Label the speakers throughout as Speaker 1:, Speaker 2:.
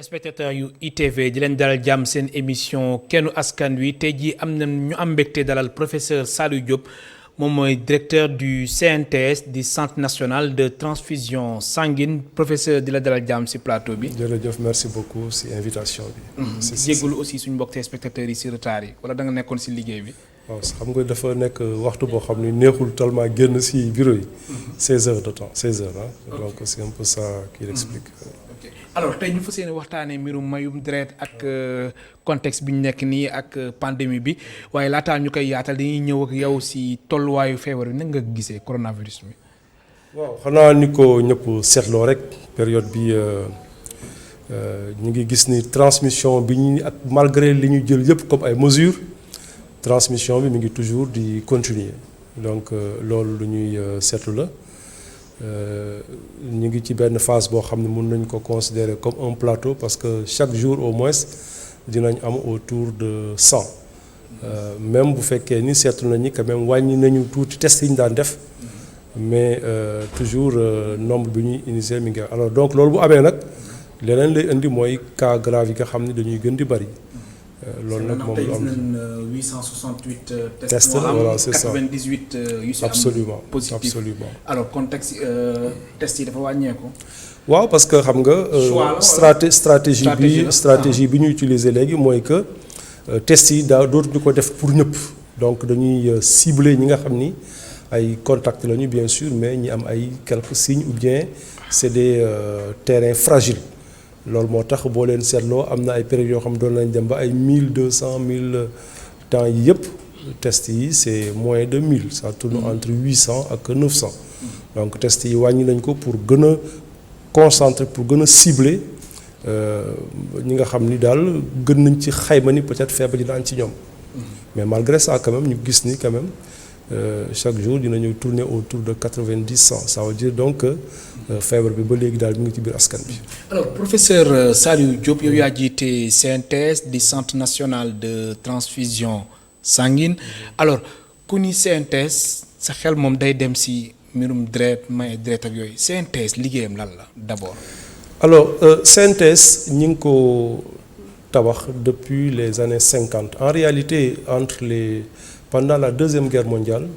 Speaker 1: spectateur yu ITV di leen dalal jàmm seen émission kennu askan wi tey jii am na ñu am mbégte dalal professeur Saliou Diop moom mooy directeur du CNTS du Centre national de transfusion sanguine professeur di la dalal jàmm si plateau bi.
Speaker 2: jërëjëf merci beaucoup si invitation bi.
Speaker 1: jégalu aussi suñu mbokk spectateurs yi si retard yi wala da nga nekkoon si liggéey bi.
Speaker 2: waaw xam nga dafa nekk waxtu boo xam ne neexul tellement génn si bureau yi. 16 heures de temps 16 heures ah. donc c'est un peu ça qui l'explique.
Speaker 1: alors tey ñu fas yéene waxtaanee mbirum mayum deret ak contexte bi ñu nekk nii ak pandémie bi waaye laataa ñu koy yaatal dañuy ñëw ak yow si tolluwaayu feebar bi nag nga gisee coronavirus bi.
Speaker 2: waaw xanaa ni ko ñëpp seetloo rek période bi ñu ngi gis ni transmission bi ñu ak malgré li ñu jël yëpp comme ay mesures transmission bi mi ngi toujours di continuer donc loolu lu ñuy seetlu la. ñu ngi ci benn phase boo xam ne mën nañ ko considérer comme un plateau parce que chaque jour au moins dinañ am autour de 100 même bu fekkee ni seetlu nañu quand même wàññi nañu tuuti test yi ñu daan def mais toujours nombre bi ñuy initier mi ngi alors donc loolu bu amee nag leneen lay indi mooy cas grave yi nga xam ne dañuy gën di bari. loolu nag moom lu am
Speaker 1: 868
Speaker 2: tests voilà c'est ça
Speaker 1: 98 yu si am
Speaker 2: absolument
Speaker 1: positif
Speaker 2: absolument
Speaker 1: alors contexte test yi dafa wàññeeku.
Speaker 2: waaw parce que xam nga stratégie bi ñu utiliser léegi mooy que test yi dootuñu ko def pour ñëpp donc dañuy cibler ñi nga xam ni ay contacts lañu bien sûr mais ñi am ay quelques signes ou bien c'est des terrains fragiles. loolu moo tax boo leen seetloo am na ay périodes yoo xam doon nañ dem ba ay 1200 1000 temps yi yëpp tests yi c'est moins de 1000 ça tourne entre 800 ak 900 donc tests yi wàññi nañ ko pour gën a concentrer pour gën a cibler ñi nga xam ni daal gën nañ ci xayma ni peut-être feebar yi daan ci ñoom mais malgré ça quand même ñu gis ni quand même chaque jour dinañu tourner autour de 90 100 ça veut dire donc feebar bi ba léegi daal mi ngi ci biir askan bi.
Speaker 1: alors professeur Saliou Diop yow yaa jiite CNTS di Centre national de transfusion sanguine alors ku ni CNTS sa xel moom day dem si mbirum deret may deret ak yooyu CNTS liggéeyam lan la d'abord.
Speaker 2: alors CNTS ñi ngi ko tabax depuis les années 50 en réalité pendant la deuxième guerre mondiale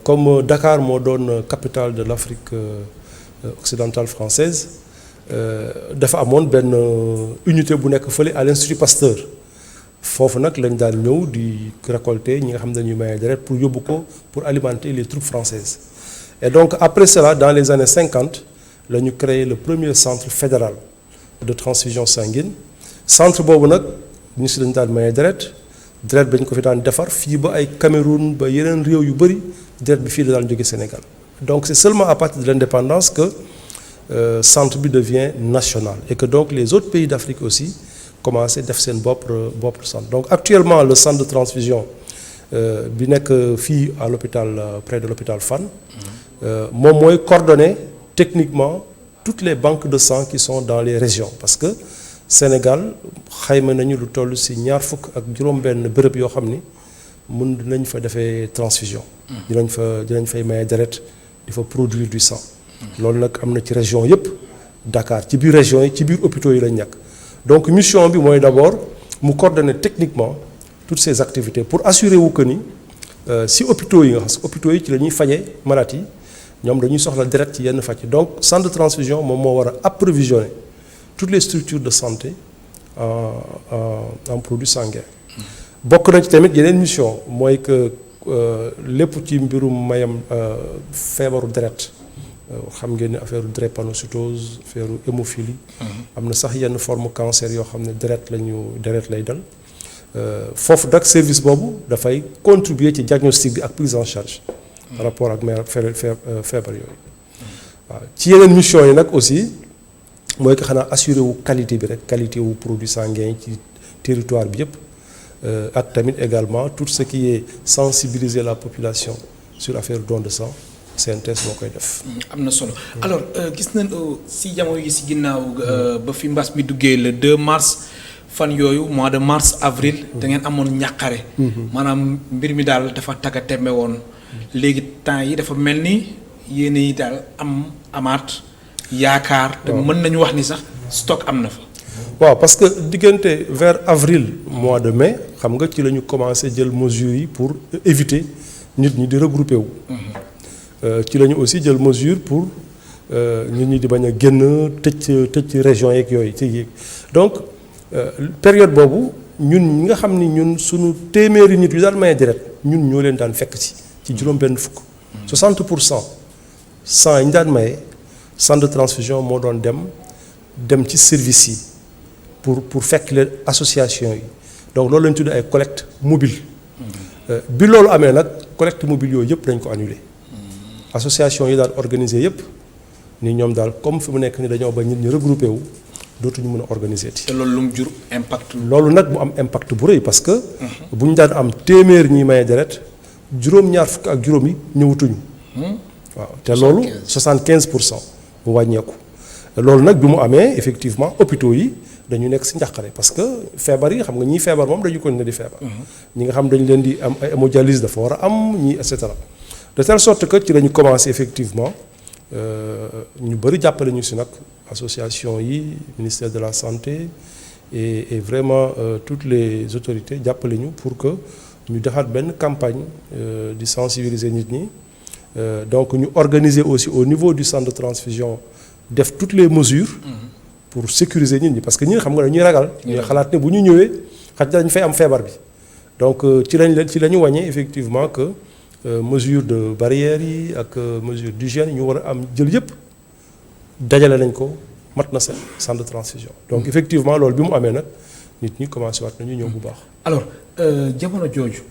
Speaker 2: comme Dakar moo doon capitale de l'Afrique occidentale française dafa amoon benn unité bu nekk fële à l'Institut Pasteur foofu nag lañ daan ñëw di récolter ñi nga xam ne dañuy maye deret pour yóbbu ko pour alimenter les troupes françaises et donc après cela dans les années 50 la ñu créé le premier centre fédéral de transfusion sanguine centre boobu nag ñu si dañu daan maye deret ba ñu ko fi daan defar fii ba ay Cameroun ba yeneen réew yu bëri deret bi fii la daan jóge Sénégal donc c'est seulement à partir de l'indépendance que centre bi devient national et que donc les autres pays d'Afrique aussi commencé def seen bopp centre donc actuellement le centre de transfusion bi nekk fii à l'hôpital près de l'hôpital Fann moom mooy coordonner techniquement toutes les banques de sang qui sont dans les régions parce que Sénégal xayma nañu lu toll ci 25 bërëb yoo xam ni dinañ fa defee transfusion. dinañ fay maye deret di fa produire du sang. loolu nag am na ci région yépp Dakar ci biir région yi ci biir hôpitaux yi lañ nekk donc mission bi mooy d'abord mu coordonner techniquement toutes ces activités pour assurer wu que ni ci hôpitaux yi nga xam hôpitaux yi ci la ñuy fajee maladies yi ñoom dañuy soxla deret ci yenn faj donc centre de transfusion moom moo war a approvisionner toutes les structures de santé en produits sanguins bokk na ci tamit yeneen mission mooy que lépp ci mbirum mayam feebaru deret xam ngeen ni affaire drépanocytose affaire hémophilie am na sax yenn forme cancer yoo xam ne deret lay dal foofu nag service boobu dafay contribuer ci diagnostic bi ak prise en charge par rapport ak feebar yooyu waaw ci yeneen mission yi nag aussi mooy que xanaa assurer wu qualité bi rek qualité wu produit sanguin ci territoire bi yëpp ak tamit également tout ce qui est sensibiliser la population sur affaire don de sang CNTS moo koy def.
Speaker 1: am na solo alors gis nañ si jamono yi si ginnaaw ba fi mbas mi duggee le 2 mars fan yooyu mois de mars avril. da ngeen amoon ñàqare. maanaam mbir mi daal dafa tagga tembe woon. léegi temps yi dafa mel ni yéen yi daal amaat yaakaar. te mën nañu wax ni sax stock am na fa.
Speaker 2: waaw parce que diggante vers avril mois de mai xam nga ci la ñu commencé jël mesures yi pour éviter nit ñi di regrouper wu. ci la ñu aussi jël mesure pour nit ñi di bañ a génn tëj région yeeg yooyu ci donc période boobu ñun ñi nga xam ni ñun suñu téeméeri nit yu daan maye deret ñun ñoo leen daan fekk ci juróom-benn fukk. 60% sang yi ñu daan maye centre de transfusion moo doon dem ci service yi pour fekk leen association yi donc loolu la ñu tuddee ay collecte mobile. bi loolu amee nag collecte mobile yooyu yëpp dañ ko annulé. association yi daal organisé yëpp ni ñoom daal comme fi mu nekk ni dañoo ba nit ñi regroupé wu dootuñu mën a organiser ti.
Speaker 1: te loolu lu mu jur impact.
Speaker 2: loolu nag mu am impact bu rëy parce que. bu ñu daan am téeméer ñuy maye deret juróom-ñaar fukk ak juróom yi ñëwatuñu. waaw te loolu 75% bu wàññeeku. loolu nag bi mu amee effectivement hôpitaux yi dañu nekk si njàqare parce que feebar yi xam nga ñii feebar moom dañu continuer di feebar. ñi nga xam dañu leen di am ay hémodialyse dafa war a am ñii et cetera de telle sorte que ci la ñu commencé effectivement ñu bëri jàppale ñu si nag association yi ministère de la santé et vraiment toutes les autorités jàppale ñu pour que ñu defaat benn campagne di sensibiliser nit ñi donc ñu organiser aussi au niveau du centre de transfusion def toutes les mesures. pour sécuriser nit ñi parce que ñi xam nga dañuy ragal. ñuy xalaat ne bu ñu ñëwee xaj dañu fay am feebar bi donc ci la ñu wàññee effectivement que mesure de barrière yi ak mesure d'hygiène ñu war a am jël yëpp dajale nañ ko mat na seen centre de transfusion. donc effectivement loolu bi mu amee nag nit ñi commencé waat nañu ñëw bu baax.
Speaker 1: alors jamono jooju.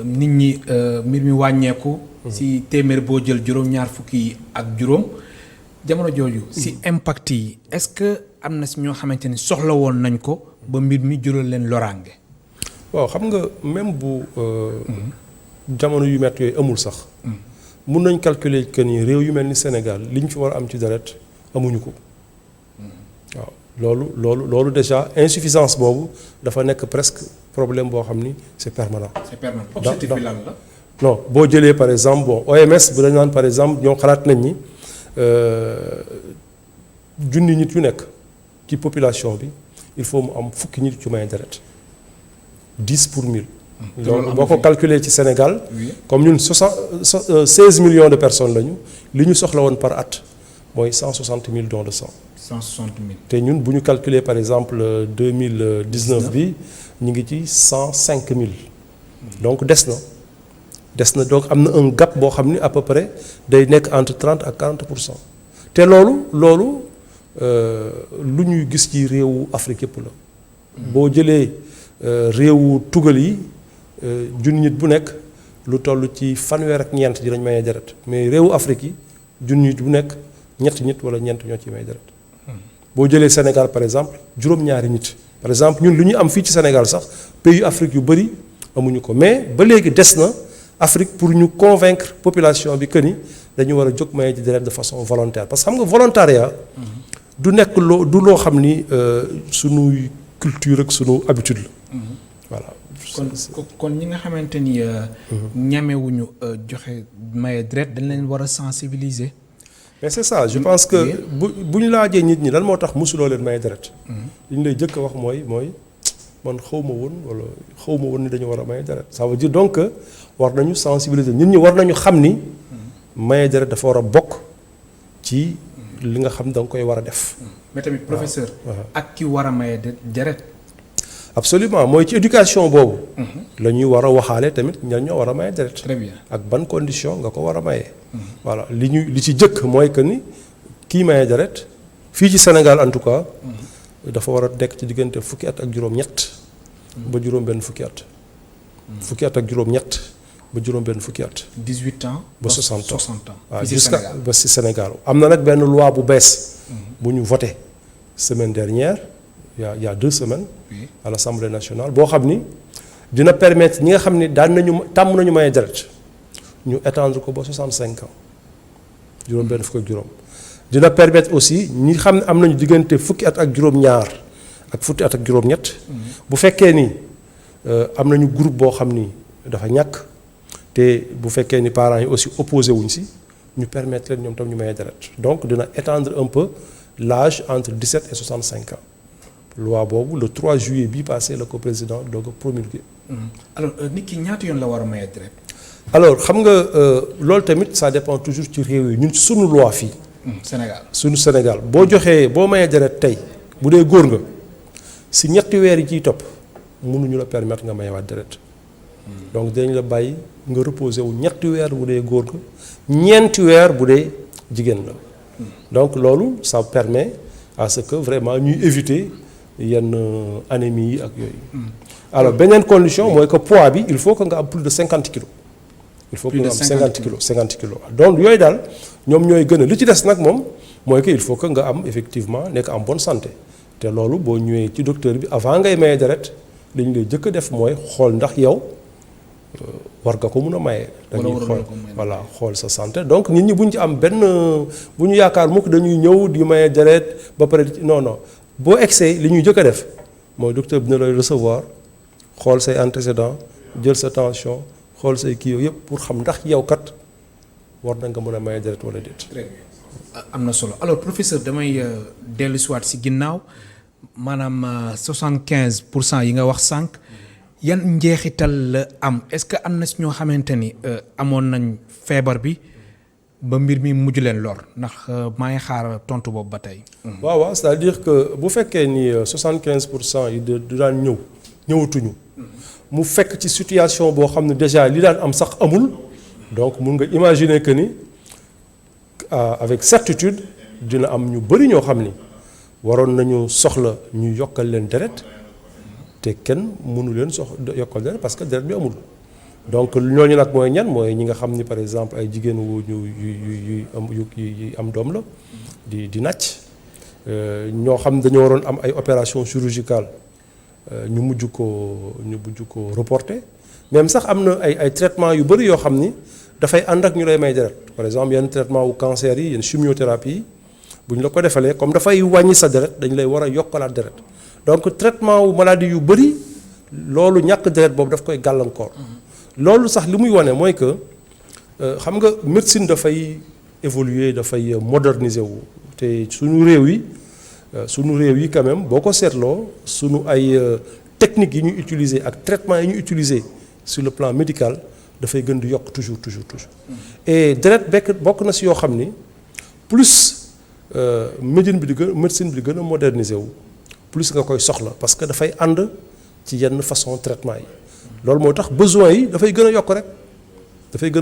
Speaker 1: nit ñi mbir mi wàññeeku. si téeméer boo jël juróom-ñaar fukki ak juróom. jamono jooju si impact yi est-ce que am na si ñoo xamante ni soxla woon nañ ko ba mbir mi jural leen loraange.
Speaker 2: waaw xam nga même bu jamono yu métti yooyu amul sax. mun nañ calculer que ni réew yu mel ni Sénégal li ñu fi war a am ci deret amuñu ko. waaw loolu déjà insuffisance boobu dafa nekk presque problème boo xam ni c'est permanent.
Speaker 1: c'est permanent objectif bi lan la.
Speaker 2: non boo jëlee par exemple bon OMS bu dañ naan par exemple ñoom xalaat nañ ni. junni nit yu nekk ci population bi il faut mu am fukki nit yu may deret 10 pour 1000. loolu boo ko calculer ci Sénégal. comme ñun 16 millions de personnes lañu li ñu soxla woon par at mooy 160 000 dons de sang.
Speaker 1: 160 000.
Speaker 2: te ñun bu ñu calculer par exemple 2019 bi ñu ngi ci 105 000. donc des na donc am na un gap boo xam ni à peu près day nekk entre 30 ak 40%. te loolu lu ñuy gis ci réewu Afrique yëpp la. boo jëlee réewu tugal yi junni nit bu nekk lu toll ci fanweer ak ñeent dinañ mayee deret mais réewu Afrique yi junni nit bu nekk ñetti nit wala ñeent ñoo ci may deret. boo jëlee Sénégal par exemple juróom-ñaari nit. par exemple ñun lu ñu am fii ci Sénégal sax pays Afrique yu bëri amuñu ko mais ba léegi des na. Afrique pour ñu convaincre population bi que ni dañu war a jóg maye di deret de façon volontaire parce que xam nga volontariat du nekk loo xam ni sunu culture ak sunu habitude la. voilà.
Speaker 1: kon ñi nga xamante ni. ñamewuñu joxe maye deret dañ leen war a sensibiliser.
Speaker 2: mais c'est ça je pense que bu ñu laajee nit ñi lan moo tax mosuloo leen maye deret. li ñu lay jëkk a wax mooy man xaw ma woon ni dañu war a maye deret ça veut dire donc que war nañu sensibiliser nit ñi war nañu xam ni maye deret dafa war a bokk ci li nga xam da nga koy war a def.
Speaker 1: mais tamit professeur. ak ki war a maye deret.
Speaker 2: absolument mooy ci éducation boobu. la ñuy war a waxaale tamit ñan ñoo war a maye deret.
Speaker 1: très bien
Speaker 2: ak ban condition nga ko war a maye. voilà li ci jëkk mooy que ni kii maye deret fii ci Sénégal en tout cas. dafa war a nekk ci diggante fukki at ak juróom-ñett ba juróom-benn fukki at. fukki at ak juróom-ñett ba juróom-benn fukki at.
Speaker 1: 18 ans
Speaker 2: ba 60 ans
Speaker 1: waaw
Speaker 2: jusqu'à ba si Sénégal am na nag benn loi bu bees. bu ñu voté semaine dernière il y a 2 semaines. à l'Assemblée nationale boo xam ni dina permettre ñi nga xam ni tàmm nañu maye deret ñu étendre ko ba 65 ans juróom-benn fukk ak juróom. dina permettre aussi ñi xam ne am nañu diggante fukki at ak juróom-ñaar ak fukki at ak juróom-ñett. bu fekkee ni am nañu groupe boo xam ni dafa ñàkk te bu fekkee ni parents yi aussi opposé wuñ si ñu permettre leen ñoom tam ñu maye deret donc dina étendre un peu l'âge entre 17 et 65 ans loi boobu le 3 juillet bii passé la ko président doog a promulgué.
Speaker 1: alors nit ki ñaata yoon la war a maye deret.
Speaker 2: alors xam nga loolu tamit ça dépend toujours ci réew yi ñun sunu loi fii.
Speaker 1: Sénégal
Speaker 2: sunu Sénégal boo joxee boo mayee deret tey bu dee góor nga si ñetti weer yi ciy topp mënuñu la permettre nga mayewaat deret. donc dañ la bàyyi nga reposer wu ñetti weer bu dee góor nga ñeenti weer bu dee jigéen la. donc loolu ça permet à ce que vraiment ñuy éviter yenn anémie yi ak yooyu. alors beneen condition mooy que poids bi il faut que nga am plus de 50 kilos. il faut que nga am 50 kilos donc yooyu daal ñoom ñooy gën a li ci des nag moom mooy que il faut que nga am effectivement nekk en bonne santé te loolu boo ñëwee ci docteur bi avant ngay maye deret li ñu lay jëkk a def mooy xool ndax yow war nga ko mun a maye. dañuy xool voilà xool sa santé donc nit ñi bu ñu ci am benn bu ñu yaakaar mukk dañuy ñëw di maye deret ba pare non non boo egsee li ñuy jëkk a def mooy docteur bi dina lay recevoir xool say antécédents jël sa tension xool say kii yooyu yëpp pour xam ndax yow kat war na nga mën a maye deret wala déet.
Speaker 1: très bien am na solo alors professeur damay dellu si waat si ginnaaw maanaam 75% yi nga wax sànq. yan njeexital la am est-ce que am na si ñoo xamante ni amoon nañ feebar bi ba mbir mi mujj leen lor ndax maa ngi xaar tontu boobu ba tey.
Speaker 2: waaw c'est-à-dire que bu fekkee ni 75% yi du daan ñëwatuñu. mu fekk ci situation boo xam ne déjà li daan am sax amul donc mun nga imaginer que ni avec certitude dina am ñu bari ñoo xam ni waroon nañu soxla ñu yokkal leen deret. te kenn mënu leen yokkal deret parce que deret bi amul donc ñooñu nag mooy ñan mooy ñi nga xam ni par exemple ay jigéen wu yu am doom la di nàcc ñoo xam dañoo waroon am ay opération chirurgicale ñu mujj ko reporter même sax am na ay traitement yu bëri yoo xam ni dafay ànd ak ñu lay may deret par exemple yenn traitement wu cancer yi yenn chimiothérapie yi bu ñu la ko defalee comme dafay wàññi sa deret dañu lay war a yokkalaat deret donc traitement wu maladie yu bëri loolu ñàkk deret boobu daf koy gàllankoor. loolu sax li muy wane mooy que xam nga médecine dafay évoluer dafay moderniser wu te suñu réew yi quand même boo ko seetloo suñu ay techniques yi ñu utiliser ak traitement yi ñu utiliser sur le plan médical dafay gën di yokk toujours. et deret bokk na si yoo xam ni plus médecine bi di gën a moderniser wu. plus nga koy soxla parce que dafay ànd ci yenn façon traitement yi loolu moo tax besoin yi dafay gën a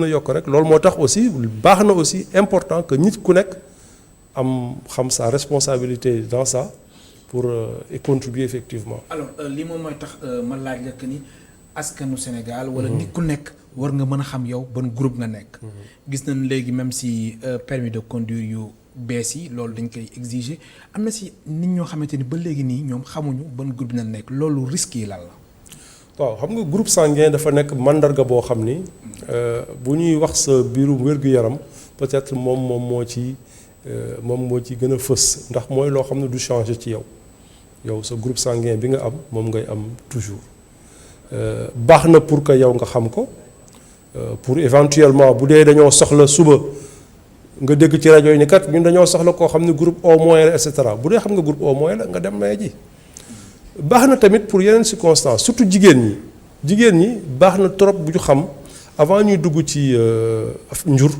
Speaker 2: yokk rek loolu moo tax aussi baax na aussi important que nit ku nekk am xam sa responsabilité dans ça pour y contribuer effectivement.
Speaker 1: alors li moom mooy tax ma laaj la que ni askanu Sénégal wala nit ku nekk war nga mën a xam yow ban groupe nga nekk. gis nañ léegi même si permis de conduire yu bees yi loolu dañ koy exiger am na si nit ñoo xamante ni ba léegi nii ñoom xamuñu ban groupe na nekk loolu risque yi lan la.
Speaker 2: waaw xam nga groupe sanguin dafa nekk mandarga boo xam ni bu ñuy wax sa biirum wér-gu-yaram peut-être moom moo ci gën a fës ndax mooy loo xam ne du changer ci yow sa groupe sanguin bi nga am moom ngay am toujours baax na pour que yow nga xam ko pour éventuellement bu dee dañoo soxla suba. nga dégg ci rajo yi ni kat ñun dañoo soxla koo xam ne groupe au moins la et cetera bu dee xam nga groupe au moins la nga dem maye ji baax na tamit pour yeneen circonstances surtout jigéen ñi baax na trop bu ñu xam avant ñuy dugg ci njur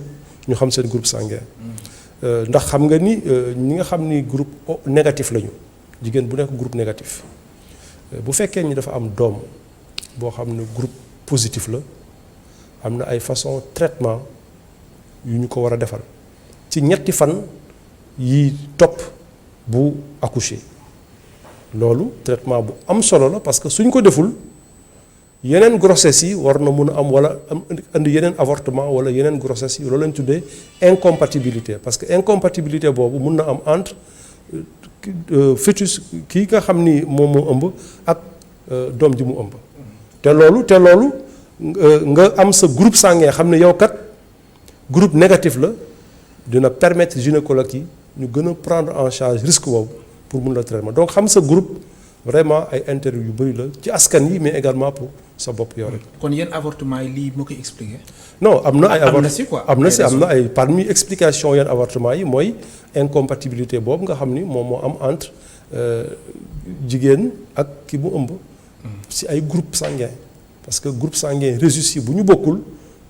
Speaker 2: ñu xam seen groupe sanguin ndax xam nga ni ñi nga xam ni groupe négatif lañu jigéen bu nekk groupe négatif bu fekkee ñi dafa am doom boo xam ne groupe positif la am na ay façon traitement yu ñu ko war a defal ci ñetti fan yi topp bu accoucher loolu traitement bu am solo la parce que suñ ko deful yeneen grossesse yi war na mun a am wala indi yeneen avortement wala yeneen grossesse yi loolu lañ tuddee incompatibilité parce que incompatibilité boobu mun na am entre fœtus kii nga xam ni moom moo ëmb ak doom ji mu ëmb te loolu nga am sa groupe sanguin xam ne yow kat groupe négatif la dina permettre gynécologue yi ñu gën a prendre en charge risque boobu pour mun la traitement donc xam sa groupe vraiment ay intérêt yu bëri la ci askan yi mais également pour sa bopp yow rek.
Speaker 1: kon yenn avortement yi lii moo koy expliquer.
Speaker 2: non am na ay am na ay parmi explication yenn avortement yi mooy incompatibilité boobu nga xam ni moom moo am entre jigéen ak ki mu ëmb ci ay groupe sanguin parce que groupe sanguin registre bu ñu bokkul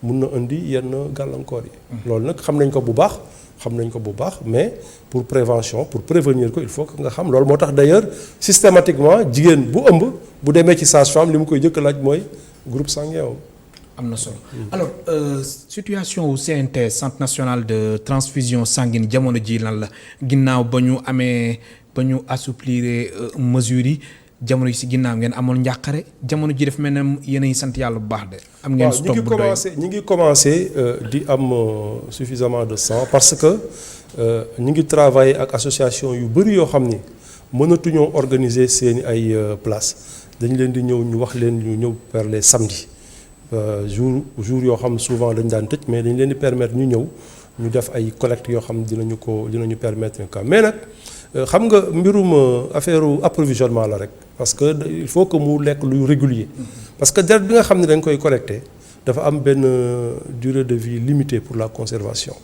Speaker 2: mun na indi yenn gàllankoor yi loolu nag xam nañ ko bu baax mais pour prévention pour prévenir ko il faut que nga xam loolu moo tax d'ailleurs systématiquement jigéen bu ëmb bu demee ci sage-femme li mu koy jëkk laaj mooy groupe sanguin
Speaker 1: am na solo alors situation wu CNTS centre national de transfusion sanguine jamono ji lan la ginnaaw ba ñu assouplir mesures yi jamono ji si ginnaaw ngeen amoon njàqare jamono ji def mel ne yéen a ngi sant yàlla bu baax de. am ngeen stock bu doy
Speaker 2: ñi ngi commencé di am suffisamment de sang parce que ñi ngi travailler ak association yu bëri yoo xam ni mënatuñoo organiser seeni ay place dañ leen di ñëw ñu wax leen ñu ñëw per les samedis jour yoo xam souvent dañ daan tëj mais dañ leen di permettre ñu ñëw ñu def ay collecte yoo xam dinañu permettre mais nag xam nga mbirum affaire approvisionnement la rek parce que il faut que mu lekk lu régulier parce que deret bi nga xam ne dañ koy collecté dafa am benn durée de vie limitée pour la conservation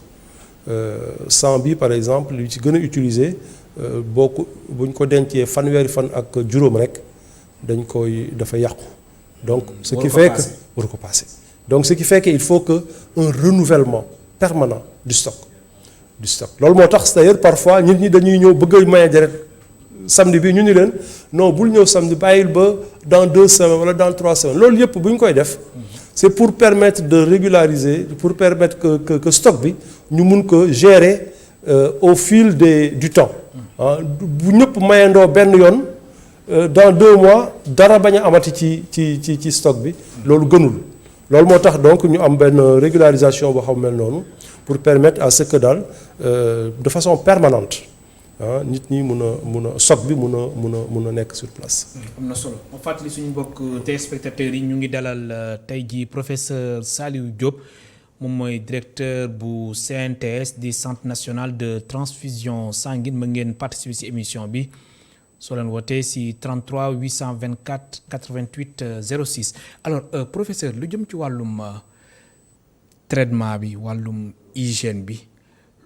Speaker 2: sang bi par exemple lu ci gën a utiliser buñ ko dencee fanweeri fan ak juróom rek dafa yàqu donc ce qui fait que war ko passer donc ce qui fait que il faut que un renouvellement permanent du stock loolu moo tax d'ailleurs parfois nit ñi dañuy ñëw bëgg a maye deret samedi bi ñu ni leen non bul ñëw samedi bàyyil ba dans 2 semaines wala dans 3 semaines loolu yëpp bu ñu koy def c'est pour permettre de régulariser pour permettre que stock bi ñu mun ko gérer au fil du temps bu ñëpp mayandoo benn yoon dans 2 mois dara bañ a amati ci stock bi loolu gënul loolu moo tax donc ñu am benn régularisation boo xam mel noonu pour permettre à ce que daal de façon permanente nit ñi mun a stock bi mun a nekk sur place.
Speaker 1: am na solo ma fàttali suñu mbokk téléspectateurs yi ñu ngi dalal tey jii professeur Saliou Diop moom mooy directeur bu CNTS di centre national de transfusion sanguine ma ngeen participer ci émission bi soo leen wootee ci 33 824 88 06 alors professeur lu jëm ci wàllum traitement bi wàllum hygiène bi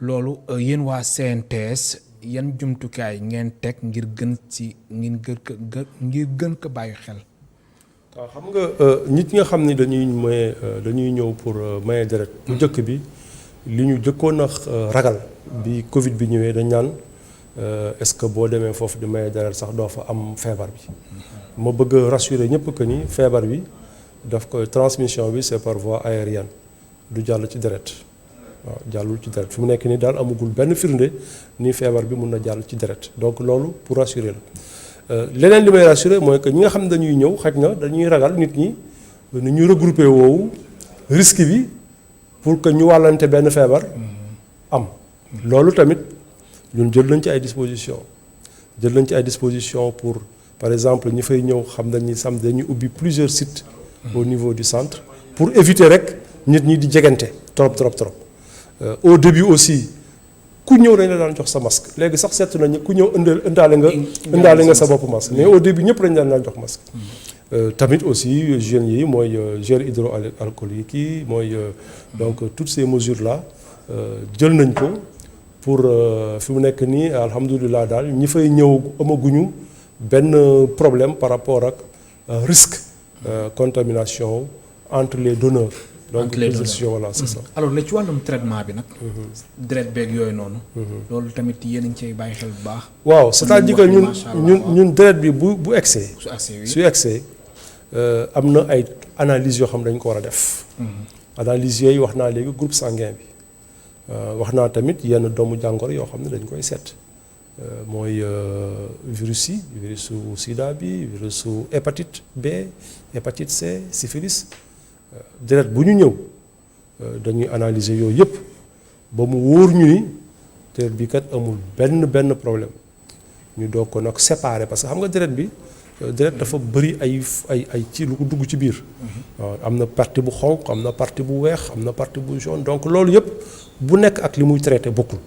Speaker 1: loolu yéen waa CNTS yan jumtukaay ngeen teg ngir gën ko bàyyi xel.
Speaker 2: waaw xam nga nit ñi nga xam ni dañuy ñëw pour maye deret bu njëkk bi li ñu jëkkoon a ragal bi Covid bi ñëwee dañ naan est-ce que boo demee foofu di maye deret sax doo fa am feebar bi ma bëgg a rassurer ñëpp que ni feebar bi daf koy transmission bi c'est par voie aérienne du jàll ci deret waaw jàllul ci deret fi mu nekk nii daal amagul benn firnde ni feebar bi mun na jàll ci deret donc loolu pour rassurer la leneen li may rassurer mooy que ñi nga xam ne dañuy ñëw xaj na dañuy ragal nit ñi ni ñu regrouper woowu risque bi pour que ñu wàllante benn feebar am loolu tamit ñun jël nañ ci ay dispositions pour par exemple ñi fay ñëw xam nañ ni sam dañuy ubbi plusieurs sites au niveau du centre pour éviter rek nit ñi di jegante trop au début aussi ku ñëw dañ la daan jox sa masque léegi sax seetlu nañu ku ñëw indaale nga sa bopp masque mais au début ñëpp lañ daan jox masque tamit aussi jeunes yi mooy gel hydroalcoolique yi mooy donc toutes ces mesures là jël nañ ko pour fi mu nekk nii alhamdulilah daal ñi fay ñëw amaguñu benn problème par rapport ak risque contamination entre les donneurs. donc voilà c'est ça.
Speaker 1: alors la ci wàllum traitement bi nag. deret beeg yooyu noonu. loolu tamit yéen a ngi cay bàyyi xel bu baax.
Speaker 2: waaw c'est-à-dire que ñun deret bi bu excès. su excès am na ay analyses yoo xam dañ ko war a def. analyses yooyu wax naa léegi groupe sanguin bi wax naa tamit yenn doomu jàngoro yoo xam ne dañ koy seet mooy virus yi virusu sida bi virusu hépatite B hépatite C syphilis. deret bu ñu ñëw dañuy analyser yooyu yëpp ba mu wóor ñu ni deret bi kat amul benn problème ñu doog ko nag séparer parce que xam nga deret dafa bëri ay ci lu ko dugg ci biir. waaw am na partie bu xonq am na partie bu weex am na partie bu jaune donc loolu yëpp bu nekk ak li muy traité bokkul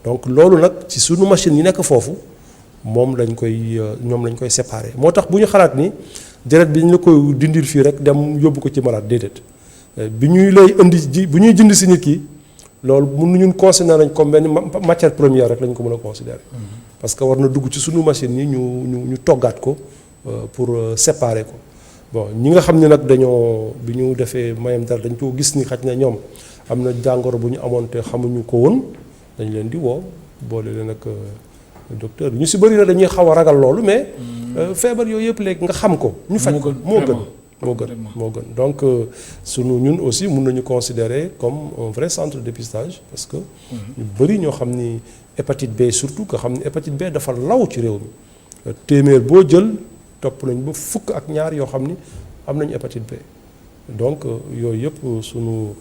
Speaker 2: donc loolu nag ci sunu machine yi nekk foofu ñoom lañ koy séparer moo tax bu ñu xalaat ni. deret bi ñu la koy dindil fii rek dem yóbbu ko ci malade déedéet bu ñuy jënd si nit ki loolu ñun considérer nañ comme benn matière première rek lañ ko mën a considérer. parce que war na dugg ci sunu machine yi ñu toggaat ko pour séparer ko bon ñi nga xam ne nag dañoo bi ñu defee mayam dara dañ ko gis ni xaj na ñoom am na jàngoro bu ñu amoon te xamuñu ko woon dañ leen di woo boole leen ak docteur ñu si bëri na dañuy xaw a ragal loolu mais feebar yooyu yëpp léegi nga xam ko ñu faj ko moo gën donc sunu ñun aussi mun nañu considérer comme un vrai centre de dépistage parce que ñu bëri ñoo xam ni hépatite B surtout nga xam ni hépatite B dafa law ci réew mi téeméer boo jël topp nañ ba fukk ak ñaar yoo xam ni am nañu hépatite B donc yooyu yëpp sunu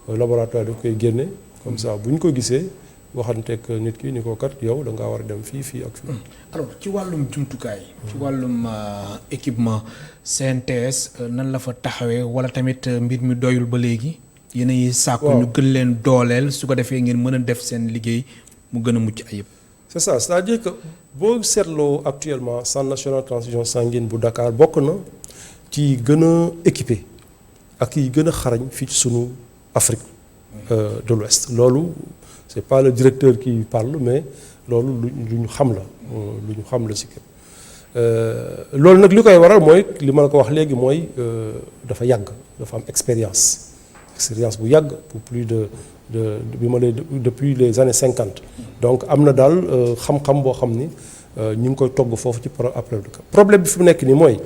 Speaker 2: laboratoire daf koy génne comme ça bu ñu ko gisee waxanteeg nit ki ni ko kat yow da ngaa war a dem fii ak fii.
Speaker 1: alors ci wàllum jumtukaay. ci wàllum équipement CNTS nan la fa taxawee wala tamit mbir mi doyul ba léegi. yéen a ngi sàkku ñu gën leen dooleel su ko defee ngeen mën a def seen liggéey mu gën a mucc ayib.
Speaker 2: c'est ça c'est-à-dire que boo seetloo actuellement centre national transfusion sanguine bu Dakar bokk na ci gën a équipé ak yi gën a xarañ fii ci sunu Afrique de l'Ouest loolu. c'est pas le directeur qui parle mais loolu lu ñu xam la si képp loolu nag li koy waral mooy li ma la ko wax léegi mooy dafa yàgg dafa am expérience bu yàgg pour plus de bi ma lay depuis les années 50 donc am na daal xam-xam boo xam ni ñu ngi koy togg foofu ci après problème bi fi mu nekk nii mooy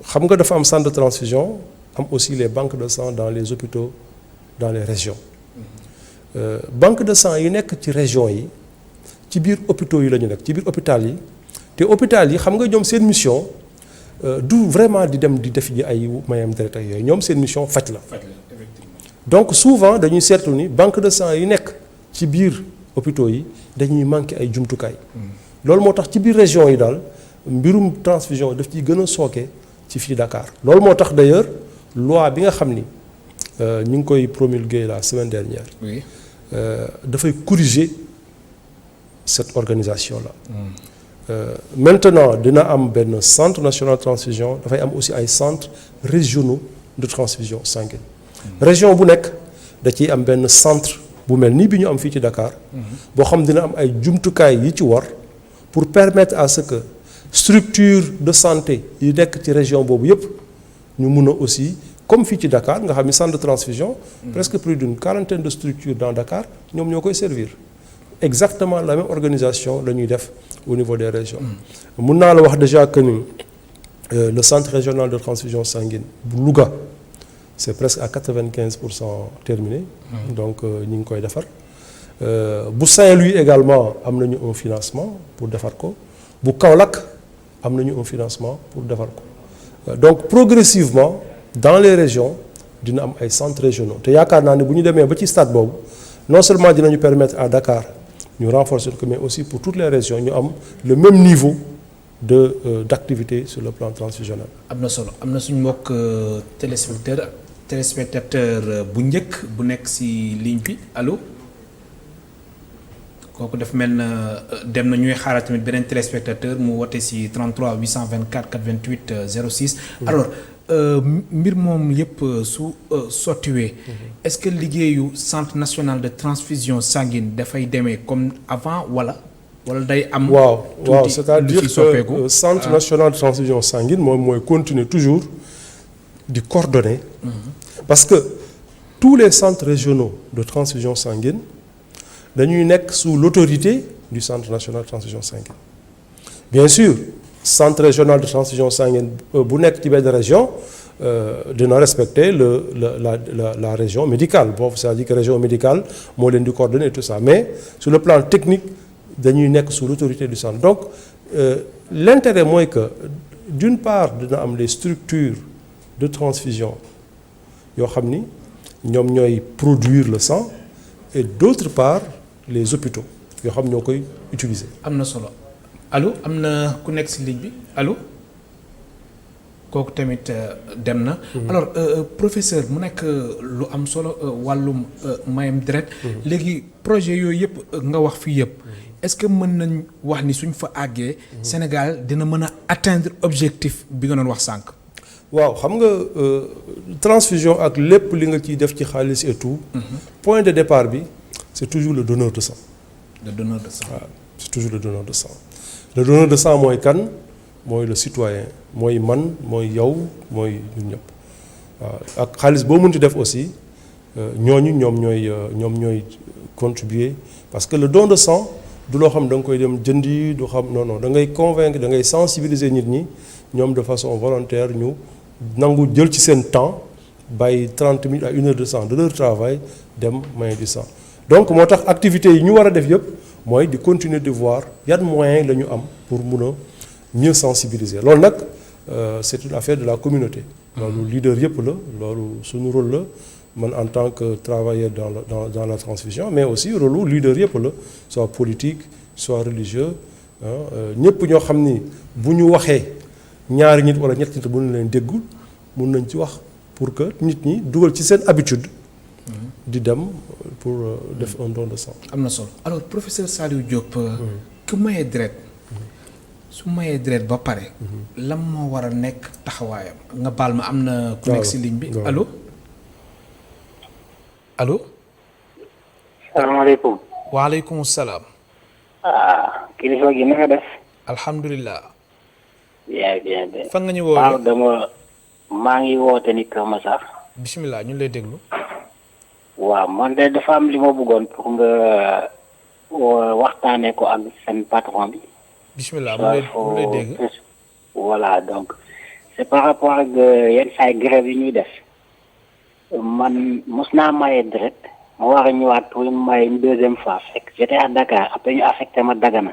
Speaker 2: xam nga dafa am centre de transfusion am aussi les banques de sang dans les hôpitaux dans les régions banque de sang yi nekk ci région yi ci biir hôpitaux yi la ñu nekk ci biir hôpital yi te hôpital yi xam nga ñoom seen mission du vraiment di dem di def ji ay mayam deret ak yooyu ñoom seen mission faj la donc souvent dañuy seetlu ni banque de sang yi nekk ci biir hôpitaux yi dañuy manqué ay jumtukaay loolu moo tax ci biir région yi daal mbirum transfusion daf ciy gën a sooke ci fii Dakar loolu moo tax d'ailleurs loi bi nga xam ni ñu ngi koy promulguer la semaine dernière
Speaker 1: oui.
Speaker 2: dafay corriger cette organisation-là. Maintenant dina am benn centre national de transfusion dafay am aussi ay centres régionaux de transfusion sanguine. région bu nekk da ciy am benn centre bu mel nii bi ñu am fii ci Dakar. boo xam dina am ay jumtukaay yi ci war pour permettre à ce que structure de santé yi nekk ci région boobu yépp ñu mun a aussi. comme fii ci Dakar nga xam ni centre de transfusion presque plus d'une quarantaine de structures dans Dakar ñoom ñoo koy servir exactement la même organisation la ñuy def au niveau des régions mun naa la wax déjà que ni le centre régional de transfusion sanguine bu Louga c'est presque à 95% terminé donc ñi ngi koy defar bu Saint-Louis également am nañu un financement pour defar ko bu Kaolack am nañu un financement pour defar ko donc progressivement dans les régions dina am ay centres régionaux te yaakaar naa ne bu ñu demee ba ci stade boobu non seulement dinañu permettre à Dakar ñu renforcer ko mais aussi pour toutes les régions ñu am le même niveau d'activité sur le plan transfusionnel.
Speaker 1: am na solo am na suñu mbokk téléspectateur bu njëkk bu nekk ci ligne bi allo kooku daf mel na dem na ñuy xaaral tamit beneen téléspectateur mu woote ci 33 824 88 06. alors. mbir moom yëpp su sottiwee est-ce que liggéeyu centre national de transfusion sanguine dafay demee comme avant wala day am.
Speaker 2: waaw c'est-à-dire que centre national de transfusion sanguine moom mooy continuer toujours di coordonner. parce que tous les centres régionaux de transfusion sanguine dañuy nekk sous l'autorité du centre national de transfusion sanguine bien sûr. centre régional de transfusion sanguine bu nekk ci benn région dina respecter la région médicale boobu c'est-à-dire que région médicale moo leen di coordonner tout ça mais sur le plan technique dañuy nekk sous l'autorité du centre donc l'intérêt mooy que d'une part dina am les structures de transfusion yoo xam ni ñoom ñooy produire le sang et d'autre part les hôpitaux yoo xam ñoo koy utiliser.
Speaker 1: am na solo. allo am na ku nekk ci ligne bi allo kooku tamit dem na. alors professeur mu nekk lu am solo wàllum mayam deret. léegi projet yooyu yëpp nga wax fii yëpp est-ce que mën nañ wax ni suñ fa àggee. Sénégal dina mën a atteindre objectif bi nga doon wax sànq.
Speaker 2: waaw xam nga transfusion ak lépp li nga ciy def ci xaalis et tout. point de départ bi c'est toujours le donneur de sang.
Speaker 1: le donneur de sang.
Speaker 2: waaw c'est toujours le donneur de sang. le donneur de sang mooy kan mooy le citoyen mooy man mooy yow mooy ñun ñëpp waaw ak xaalis boo mënti def aussi ñooñu ñoom ñooy contribuer parce que le don de sang du loo xam da nga koy dem jëndi du xam non da ngay convaincre da ngay sensibiliser nit ñi ñoom de façon volontaire ñu nangu jël ci seen temps bàyyi 30 minutes à 1 heure de temps de leur travail dem maye du sang donc moo tax activités yi ñu war a def yëpp mooy di continuer de voir yan moyens la ñu am pour mun a mieux sensibiliser loolu nag c'est une affaire de la communauté. loolu leader yëpp la loolu suñu rôle la man en tant que travailleur dans la transfusion mais aussi rôle leader yëpp la soit politique soit religieux ñëpp ñoo xam ni bu ñu waxee ñaari nit wala ñetti nit bu ñu leen déggul mun nañ ci wax pour que nit ñi dugal ci seen habitude. di dem pour def un don de sang.
Speaker 1: am na solo alors professeur Saliou Diop. ku mayee deret su mayee deret ba pare. lan moo war a nekk taxawaayam. nga baal ma am na ku nekk si ligne bi allo. allo.
Speaker 3: salaamaaleykum.
Speaker 1: waaleykum salaam.
Speaker 3: kilifa gi na nga def.
Speaker 1: alhamdulilah.
Speaker 3: bien.
Speaker 1: fan nga ñu woo.
Speaker 3: waaw maa ngi woote ni Kër Massar.
Speaker 1: bisimilah ñu lay déglu.
Speaker 3: waaw man de dafa am li ma bëggoon pour nga waxtaanee ko ak seen patron bi.
Speaker 1: bisimilah mu lay dégg.
Speaker 3: voilà donc c'est par rapport ak yenn saa grève yi ñuy def man mos naa maye deret ma war a ñëwaat pour maye une deuxième fois fekk j'étais à Dakar après ñu affecté ma Dagana.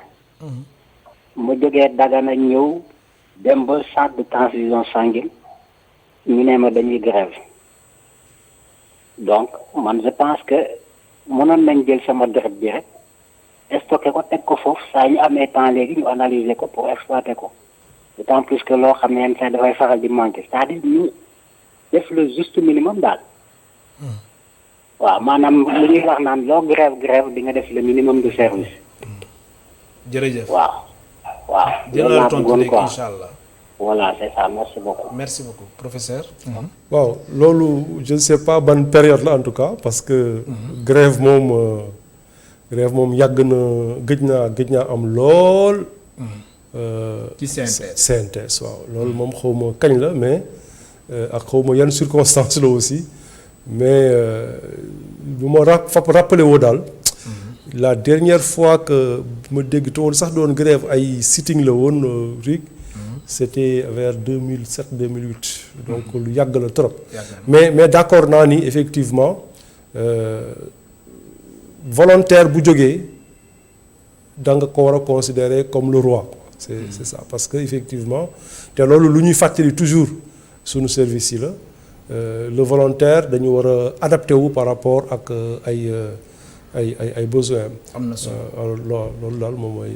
Speaker 3: ma jógee Dagana ñëw dem ba centre de transfusion sanguine ñu ne ma dañuy grève donc man je pense que mënoon nañ jël sama deret bi rek stocké ko teg ko foofu saa ñu amee temps léegi ñu analyser ko pour exploiter ko d'autant plus que loo xam ne yenn saa dafay faral di manquer c'est-à-dire ñu def le juste minimum daal. waaw maanaam lu ñuy wax naan loo grève di nga def le minimum de service.
Speaker 1: jërëjëf
Speaker 3: waaw.
Speaker 1: loolu laa bëggoon quoi incha allah.
Speaker 3: voilà c'est ça merci beaucoup
Speaker 1: professeur.
Speaker 2: waaw loolu je ne sais pas ban période la en tout cas parce que. grève moom yàgg na gëj naa am lool.
Speaker 1: ci
Speaker 2: CNTS waaw loolu moom xaw ma kañ la mais ak xaw ma yan circonstances la aussi mais bu ma rappelé woo daal. la dernière fois que ma dégg te woon sax doon grève ay sitting la woon RIC. c'était vers 2007 2008 donc lu yàgg la trop. mais d'accord naa ni effectivement volontaire bu jógee da nga ko war a considérer comme le roi. c'est ça parce que effectivement te loolu lu ñuy fàttali toujours sunu service yi la le volontaire dañu war a adapté wu par rapport ak ay besoins
Speaker 1: am na solo
Speaker 2: loolu daal moom mooy.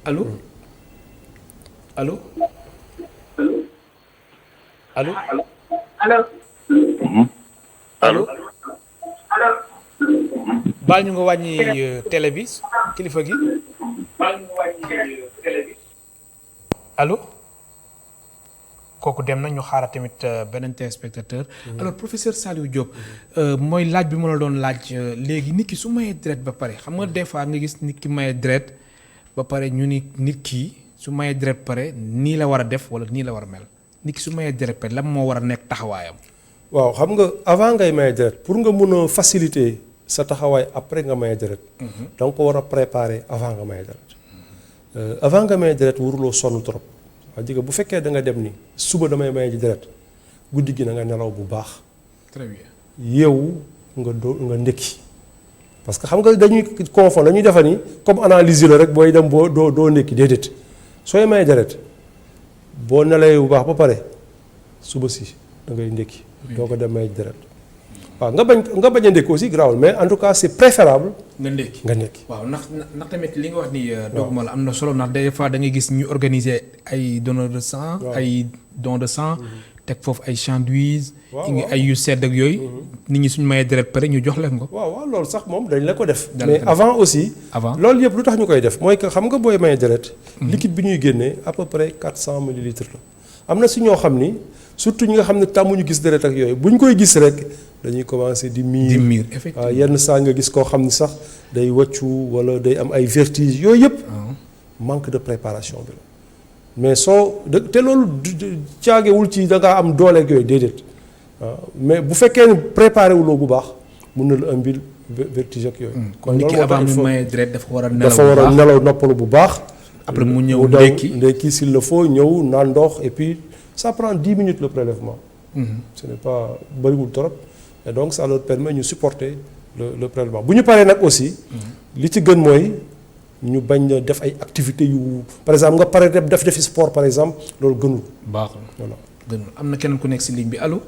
Speaker 1: allo. baal ñu nga wàññi télé bi kilifa gi. allo. kooku dem na ñu xaaral tamit beneen téléspectateur. alors professeur Saliou Diop. mooy laaj bi ma la doon laaj léegi nit ki su mayee deret ba pare xam nga des fois nga gis nit ki mayee deret ba pare ñu ni nit ki su mayee deret pare nii la war a def wala nii la war a mel nit ki su mayee deret pare lan moo war a nekk taxawaayam.
Speaker 2: waaw xam nga avant ngay maye deret pour nga mun a faciliter sa taxawaay après nga maye deret. da nga ko war a préparer avant nga maye deret. avant nga maye deret waruloo sonn trop. waa bu fekkee da nga dem ni suba damay maye ji deret guddi gi na nga nelaw bu baax.
Speaker 1: très bien
Speaker 2: yeewu nga ndékki parce que xam nga dañuy confond dañuy defa ni comme analyse la rek booy dem boo doo ndékki déedéet sooy maye deret boo nelawee bu baax ba pare suba si da ngay ndékki. doo ko dem maye deret waaw nga bañ a ndékki aussi grawul mais en tout cas c'est préférable. nga ndékki
Speaker 1: waaw ndax tamit li nga wax ni. doguma la am na solo ndax des fois da ngay gis ñu organiser ay donneurs de sang. ay dons de sang. teg foofu ay sandwiches. ay yu sedd ak yooyu. nit ñi suñu mayee deret pare ñu jox leen ko.
Speaker 2: waaw loolu sax moom dañ la ko def. mais avant aussi. loolu yëpp lu tax ñu koy def mooy que xam nga booy mayee deret. liquide bi ñuy génnee à peu près 400 millilitres la. am na si ñoo xam ni surtout ñi nga xam ne tàmmuñu gis deret ak yooyu bu ñu koy gis rek dañuy commencer di miir
Speaker 1: effectivement
Speaker 2: yenn saa nga gis koo xam ni sax day wàccu walla day am ay vertiges yooyu yëpp manque de préparation bi la mais soo te loolu caagewul ci da ngaa am dooleeg yooyu déedéet mais bu fekkee ne préparé wuloo bu baax mun na la ëmbil vertige ak yooyu.
Speaker 1: kon nit ki avant mu maye deret dafa war a nelaw
Speaker 2: dafa war a nelaw noppalu bu baax.
Speaker 1: après mu ñëw
Speaker 2: ndekki s'il le faut ñëw naan ndox et puis ça prend 10 minutes le prélèvement. Ce n'est pas bëriwul trop et donc ça leur permet ñu supporter le prélèvement bu ñu paree nag aussi. li ci gën mooy ñu bañ a def ay activités yu par exemple nga pare defi sport par exemple loolu gënul.
Speaker 1: baaxul
Speaker 2: voilà
Speaker 1: gënul am na keneen ku nekk ci ligne bi allo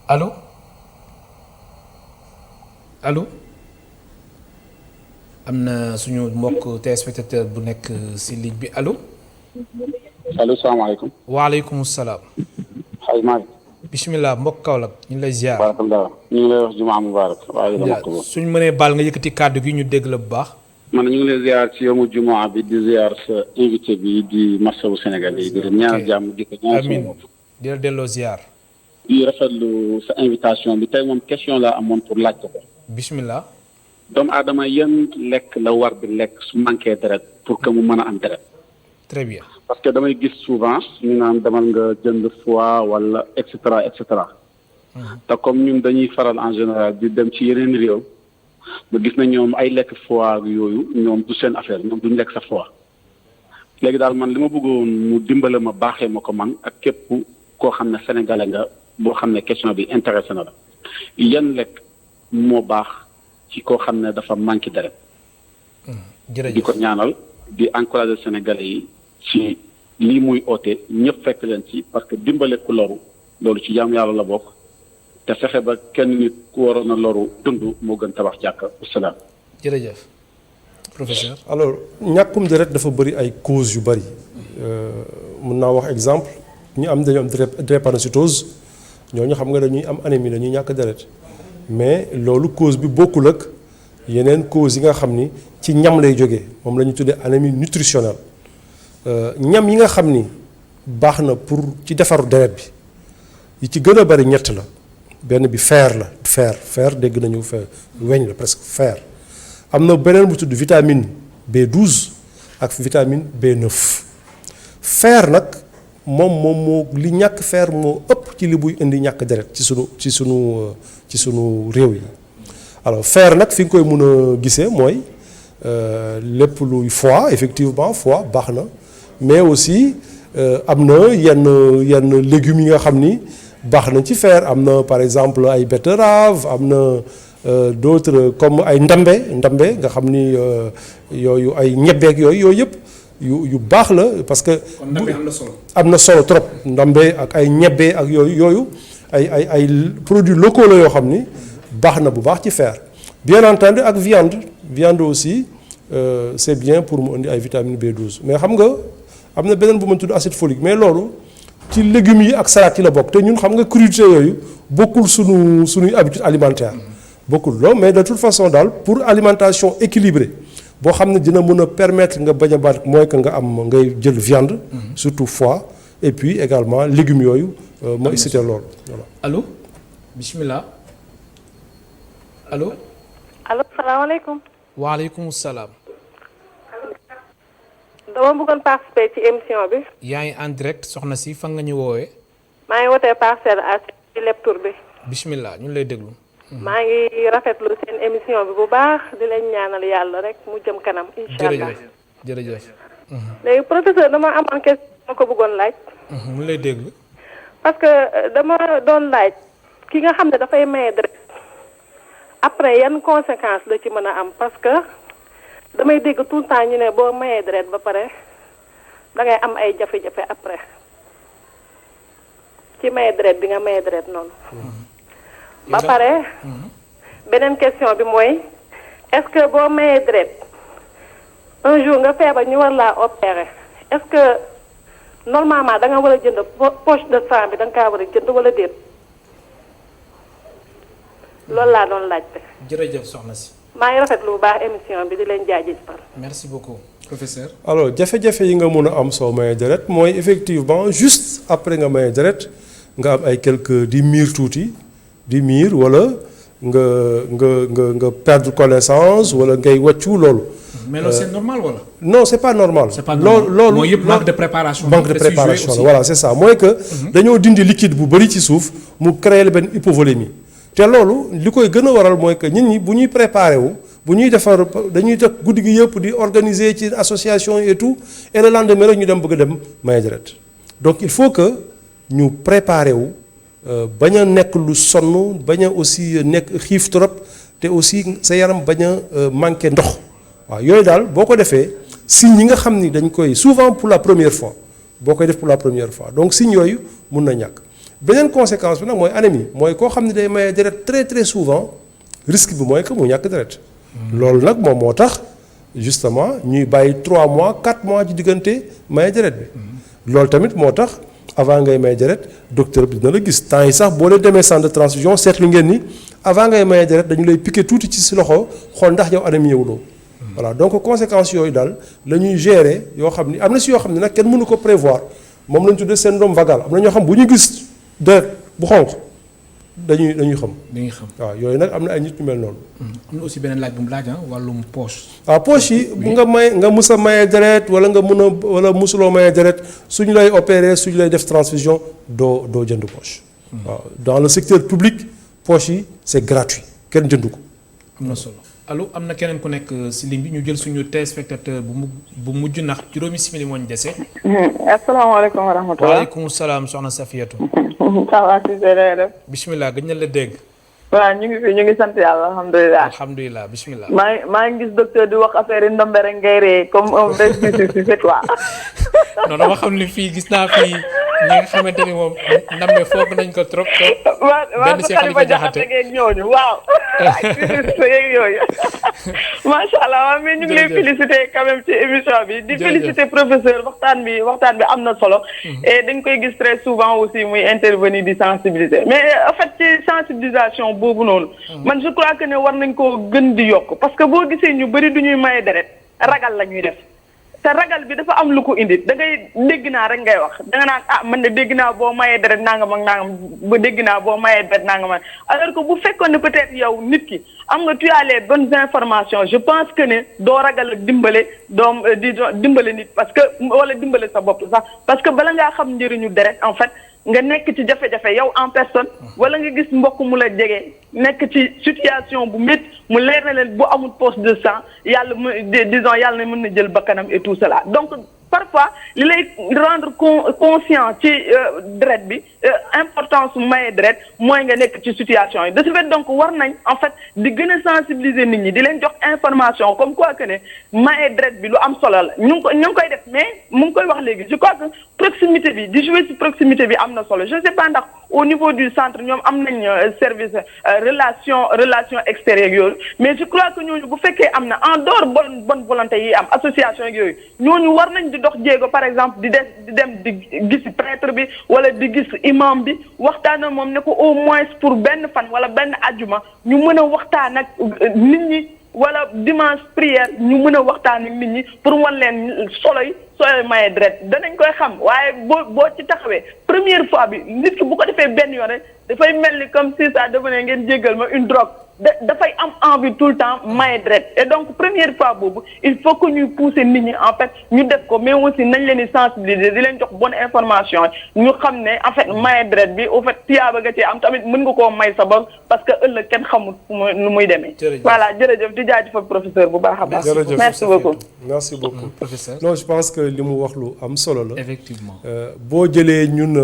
Speaker 1: allo allo am na suñu mbokk téléspectateur bu nekk ci ligne bi allo.
Speaker 4: allo salaamaaleykum.
Speaker 1: waaleykum salaam.
Speaker 4: xay Malick.
Speaker 1: bisimilah mbokk Kaolack ñu ngi lay ziar.
Speaker 4: barakallah ñu ngi lay wax jumaa mubarak. waaye dama ko
Speaker 1: suñ mënee baal nga yëkkati kàddu gi ñu dégg la bu baax.
Speaker 4: man ñu ngi lay ziar ci yomu jumaa bi di ziar sa invité bi di masawu Sénégal yi di ñaanal jàmm di ko ñaanal
Speaker 1: amiin di la delloo ziar.
Speaker 4: di rafetlu sa invitation bi tey moom question la amoon pour laajte ko.
Speaker 1: bisimilah.
Speaker 4: doomu aadama yan lekk la war di lekk su manqué deret pour que mu mën a am deret.
Speaker 1: très bien.
Speaker 4: parce que damay gis souvent ñu naan demal nga jënd foie wala et cetera et cetera. te comme ñun dañuy faral en général di dem ci yeneen réew. ba gis na ñoom ay lekk foie yooyu ñoom du seen affaire ñoom duñ lekk sa foie. léegi daal man li ma bëggoon mu dimbale ma baaxee ma ko man ak képp koo xam ne sénégalais nga boo xam ne question bi intéressé na la. yan lekk moo baax ci koo xam ne dafa manqué deret.
Speaker 1: jërëjëf
Speaker 4: di ko ñaanal di encourager sénégalais yi ci lii muy oote ñëpp fekk leen ci parce que dimbale ku loru loolu ci jaamu yàlla la bokk te fexe ba kenn nit ku waroon a loru dund moo gën tabax jàkka wasalaam.
Speaker 1: jërëjëf professeur.
Speaker 2: alors ñàkkum deret dafa bëri ay causes yu bëri mun naa wax exemple dañu am drépanocytose ñooñu xam nga dañuy am anémie dañuy ñàkk deret mais loolu cause bi bokkul ak yeneen cause yi nga xam ni ci ñam lay jógee moom la ñu tuddee anémie nutritionnelle ñam yi nga xam ni baax na pour ci defaru deret bi yi ci gën a bari ñett la benn bi fer la fer dégg nañu fer weñ la presque fer am na beneen bu tudd vitamine B12 ak vitamine B9 fer nag moom li ñàkk fer moo ëpp ci li buy indi ñàkk deret ci sunu réew yi alors fer nag fi nga koy mun a gisee mooy lépp luy foie effectivement foie baax na mais aussi am na yenn légumes yi nga xam ni baax na ci fer am na par exemple ay betterave am na d'autres comme ay ndambe nga xam ni yooyu ay ñebeek yooyu yëpp yu baax la parce que.
Speaker 1: kon ndambe am na solo.
Speaker 2: am na solo trop ndambe ak ay ñebe ak yooyu ay produits locaux la yoo xam ni baax na bu baax ci fer bien entendu ak viande aussi c'est bien pour mu indi ay vitamine B12 mais xam nga am na beneen bu ma tudd acide folique mais loolu ci légumes yi ak salade yi la bokk te ñun xam nga crudité yooyu bokkul suñuy habitude alimentaire bokkul loolu mais de toute façon daal pour alimentation équilibrée boo xam ne dina mën a permettre nga bañ a baat mooy que ngay jël viande surtout foie et puis également légumes yooyu mooy cité loolu voilà.
Speaker 1: allo bismillah allo.
Speaker 5: allo salaamaaleykum.
Speaker 1: waaleykum salaam.
Speaker 5: dama bëggoon participer ci émission bi.
Speaker 1: yaa ngi en direct soxna si fan nga ñu woowee.
Speaker 5: maa ngi wootee Parcelles Assainies ci Leptour bi.
Speaker 1: bismillah ñu ngi lay déglu.
Speaker 5: maa ngi rafetlu seen émission bi bu baax di leen ñaanal yàlla rek mu jëm kanam. incha allah
Speaker 1: jërëjëf.
Speaker 5: léegi professeur dama amoon question ma ko bëggoon laaj.
Speaker 1: mu ngi lay déglu.
Speaker 5: parce que dama doon laaj ki nga xam ne dafay maye deret après yan conséquences la ci mën a am parce que damay dégg tout le temps ñu ne boo mayee deret ba pare da ngay am ay jafe-jafe après ci maye deret bi nga maye deret noonu. ba pare beneen question bi mooy est-ce que boo mayee deret un jour nga feebar ñu war laa opérer est-ce que normalement da nga war a jënd poche de sang bi da nga kaa war a jënd wala déet loolu laa doon laajte.
Speaker 1: jërëjëf soxna si.
Speaker 5: maa ngi rafetlu bu baax émission bi di leen jaajëfal.
Speaker 1: merci beaucoup. professeur.
Speaker 2: alors jafe-jafe yi nga mun a am soo mayee deret mooy effectivement juste après nga mayee deret nga am ay quelques di miir tuuti di miir wala nga perdre connaissance wala ngay wàccu loolu.
Speaker 1: mais loolu c'est normal wala.
Speaker 2: non c'est pas normal.
Speaker 1: c'est pas normal
Speaker 2: loolu
Speaker 1: mooy yëpp manque de préparation.
Speaker 2: manque de préparation voilà c'est ça mooy que. dañoo dindi liquide bu bari ci suuf mu créer benn hypovolémie te loolu li koy gën a waral mooy que nit ñi bu ñuy préparer wu bu ñuy defar dañuy def guddi gi yëpp di organiser ci association et tout et le lendemain rek ñu dem bëgg a dem maye deret donc il faut que ñu préparer wu bañ a nekk lu sonn bañ a aussi nekk xiif trop te aussi sa yaram bañ a manqué ndox waaw yooyu daal boo ko defee signes yi nga xam ni dañ koy souvent pour la première fois boo koy def pour la première fois donc signes yooyu mun na ñàkk beneen conséquence bi nag mooy anémie mooy koo xam ne day maye deret très très souvent risque bi mooy que mu ñàkk deret loolu nag moom moo tax justement ñuy bàyyi 3 mois 4 mois ci diggante maye deret bi loolu tamit moo tax avant ngay maye deret docteur bi dina la gis temps yi sax boo leen demee centre de transfusion seetlu ngeen ni avant ngay maye deret dañu lay piquer tuuti ci si loxo xool ndax yow anémie yowuloo voilà donc conséquences yooyu daal la ñuy gérer yoo xam ni am na si yoo xam ne nag kenn mënu ko prévoir moom la ñu tuddee syndrome vagal am na ñoo xam bu ñu gis deret bu xonq dañuy xam.
Speaker 1: dañuy xam
Speaker 2: waaw yooyu nag am na ay nit ñu mel noonu.
Speaker 1: am na aussi beneen laaj bu mu laaj wàllum poche.
Speaker 2: waaw poche yi bu nga mus a maye deret wala nga mun a wala musuloo maye deret suñu lay opérer suñu lay def transfusion doo jënd poche. waaw dans le secteur public poche yi c'est gratuit kenn jëndu ko.
Speaker 1: am na solo allo am na keneen ku nekk si ligne bi ñu jël suñu téléspectateur bu mujj ndax juróomi simili moo ñu dese.
Speaker 6: asalaamaaleykum wa rahmatulah.
Speaker 1: waaleykum salaam soxna Safiatou.
Speaker 6: ça va si def.
Speaker 1: bisimilah gëj na la dégg.
Speaker 6: waaw ñu ngi sant yàlla alhamdulilah.
Speaker 1: alhamdulilah bisimilah.
Speaker 6: maa ngi gis docteur di wax affaire yi ndombe rek ngay ree comme un vrai c'est quoi.
Speaker 1: non dama xam ne fii gis naa fii ñi nga xamante ni moom ndambe foog nañ ko trop. benn si Xalifa Jaxate
Speaker 6: ñooñu waaw. yooyu macha allah mais ñu ngi lay féliciter quand même ci émission bi. di féliciter professeur waxtaan bi am na solo. et dañ koy gis très souvent aussi muy intervenir di sensibiliser mais en fait ci sensibilisation boobu noonu. man je crois que ne war nañ koo gën di yokk parce que boo gisee ñu bëri du ñuy maye deret ragal la ñuy def. te ragal bi dafa am lu ko indi da ngay dégg naa rek ngay wax da nga naan man de dégg naa boo mayee deret nangam ak nangam ba dégg naa boo mayee deret nangam ak alors que bu fekkoon ne peut-être yow nit ki am nga tu as les bonnes informations je pense que ne doo ragal a dimbale nit parce que wala dimbale sa bopp sax parce que bala ngaa xam njëriñu deret en fait nga nekk ci jafe-jafe yow en personne wala nga gis mbokk mu la jege nekk ci situation bu métti mu leer na leen bu amul poche de sang yàlla disons yàlla na mën na jël bakkanam et tout cela donc parfois li lay rendre conscient ci deret bi importance su maye deret mooy nga nekk ci situation yi de ce fait donc war nañ en fait di gën a sensibiliser nit ñi di leen jox information comme quoi que ne maye deret bi lu am solo la ñu ngi koy def mais mu ngi koy wax léegi je crois que proximité bi di jouer ci proximité bi am na solo je sais pas ndax au niveau du centre ñoom am nañ service relation extérieure yooyu mais je crois que ñooñu bu fekkee am na en dehors bonne volonté yi am association yooyu ñooñu war nañ di dox jéego par exemple di dem di gis prêtre bi wala di gis imam bi waxtaan ak moom ne ko au moins pour benn fan wala benn ajjuma ñu mën a waxtaan ak nit ñi wala dimanche prière ñu mën a waxtaan ak nit ñi pour wan leen solo yi maye deret danañ koy xam waaye boo ci taxawee première fois bi nit ki bu ko defee benn yoon rek dafay mel ni comme si ça devenait ngeen jéggal ma une drogue dafay am envie tout le temps maye deret et donc première fois boobu il faut que ñuy pousser nit ñi en fait ñu def ko mais aussi nañ leen di sensibiliser di leen jox bonne information ñu xam ne en fait maye deret bi au fait tiyaaba nga ci am tamit mën nga koo may sa bopp parce que ëllëg kenn xamul nu muy demee. voilà jërëjëf di jaajëfal professeur bu baax a baax. merci beaucoup
Speaker 2: merci beaucoup
Speaker 1: professeur.
Speaker 2: non je pense que li mu wax lu am solo la.
Speaker 1: effectivement
Speaker 2: boo jëlee ñun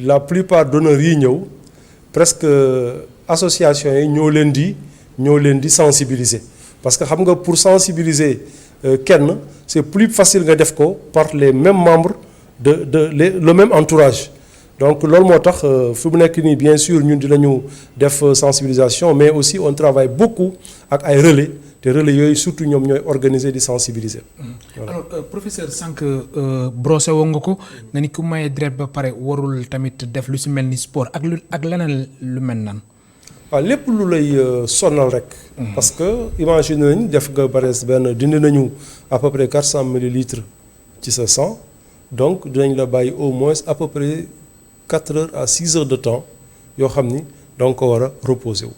Speaker 2: la plupart donneurs yi ñëw presque. association yi ñoo leen di sensibiliser parce que xam nga pour sensibiliser kenn c'est plus facile nga def ko par les mêmes membres le même entourage donc loolu moo tax fi mu nekk nii bien sûr ñun dinañu def sensibilisation mais aussi on travaille beaucoup ak ay relais te relais yooyu surtout ñoom ñooy organiser di sensibiliser.
Speaker 1: Voilà. Alors professeur sànq brossé woo nga ko nga ni ku maye deret ba pare warul tamit def lu si mel ni sport ak leneen lu mel nan.
Speaker 2: waaw lépp lu lay sonal rek. parce que imagine nañ def nga barees benn dindi nañu à peu près 400 millilitres ci sa sang donc dinañ la bàyyi au moins à peu près 4 heures à 6 heures de temps yoo xam ni donc ko war a reposer wu.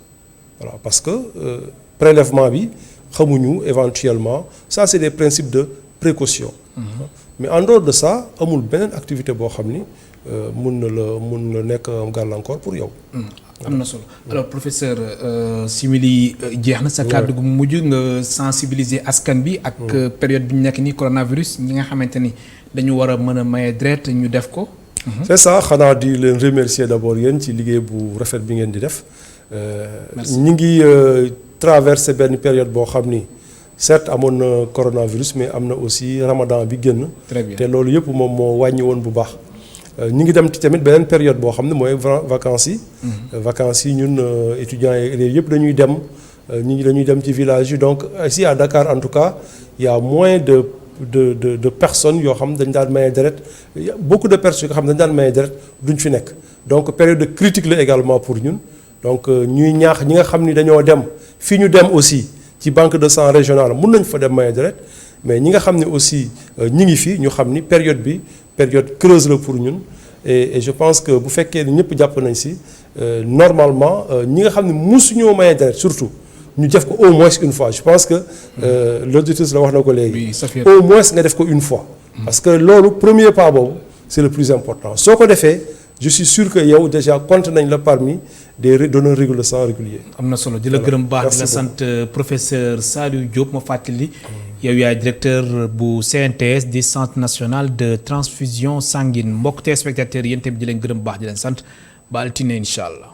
Speaker 2: voilà parce que prélèvement bi xamuñu éventuellement ça c'est des principes de précaution. mais en dehors de ça amul beneen activité boo xam ni mun na nekk gàllankoor pour yow.
Speaker 1: am na solo alors professeur simili jeex na sa kàddu gu mujj nga sensibiliser askan bi ak période bi ñu nekk nii coronavirus ñi nga xamante ni dañu war a mën a maye deret ñu def ko.
Speaker 2: c'est ça xanaa di leen remercier d'abord yéen ci liggéey bu rafet bi ngeen di def. ñi ngi traversé benn période boo xam ni certes amoon na coronavirus mais am na aussi ramadan bi génn.
Speaker 1: très bien
Speaker 2: te loolu yëpp moom moo wàññi woon bu baax. ñi ngi dem ci tamit beneen période boo xam ne mooy vacances yi. vacances yi ñun étudiants yi élèves yëpp dañuy dem dañuy dem ci village yi donc ici à Dakar en tout cas il y a moins de personnes yoo xam dañ daan maye deret beaucoup de personnes yoo xam dañ daan maye deret duñ fi nekk donc période de critique la également pour ñun donc ñuy ñaax ñi nga xam ni dañoo dem fi ñu dem aussi ci banque de sang régionale mun nañ fa dem maye deret mais ñi nga xam ne aussi ñi ngi fi ñu xam ni période bi période creuse la pour ñun et je pense que bu fekkee ni ñëpp jàpp nañ si normalement ñi nga xam ne musuñoo maye deret surtout ñu def ko au moins une fois je pense que l'auditrice la wax na ko léegi au moins nga def ko une fois parce que loolu premier pas boobu c'est le plus important soo ko defee je suis sûr que yow déjà compte nañ la parmi des donneurs réguliers de sang réguliers.
Speaker 1: am na solo di la gërëm baax di la sant professeur Saliou Diop ma fàttali yow yaay directeur bu CNTS di centre national de transfusion sanguine mbokk téléspectateurs yéen tamit di leen gërëm baax di leen sant ba altine incha allah.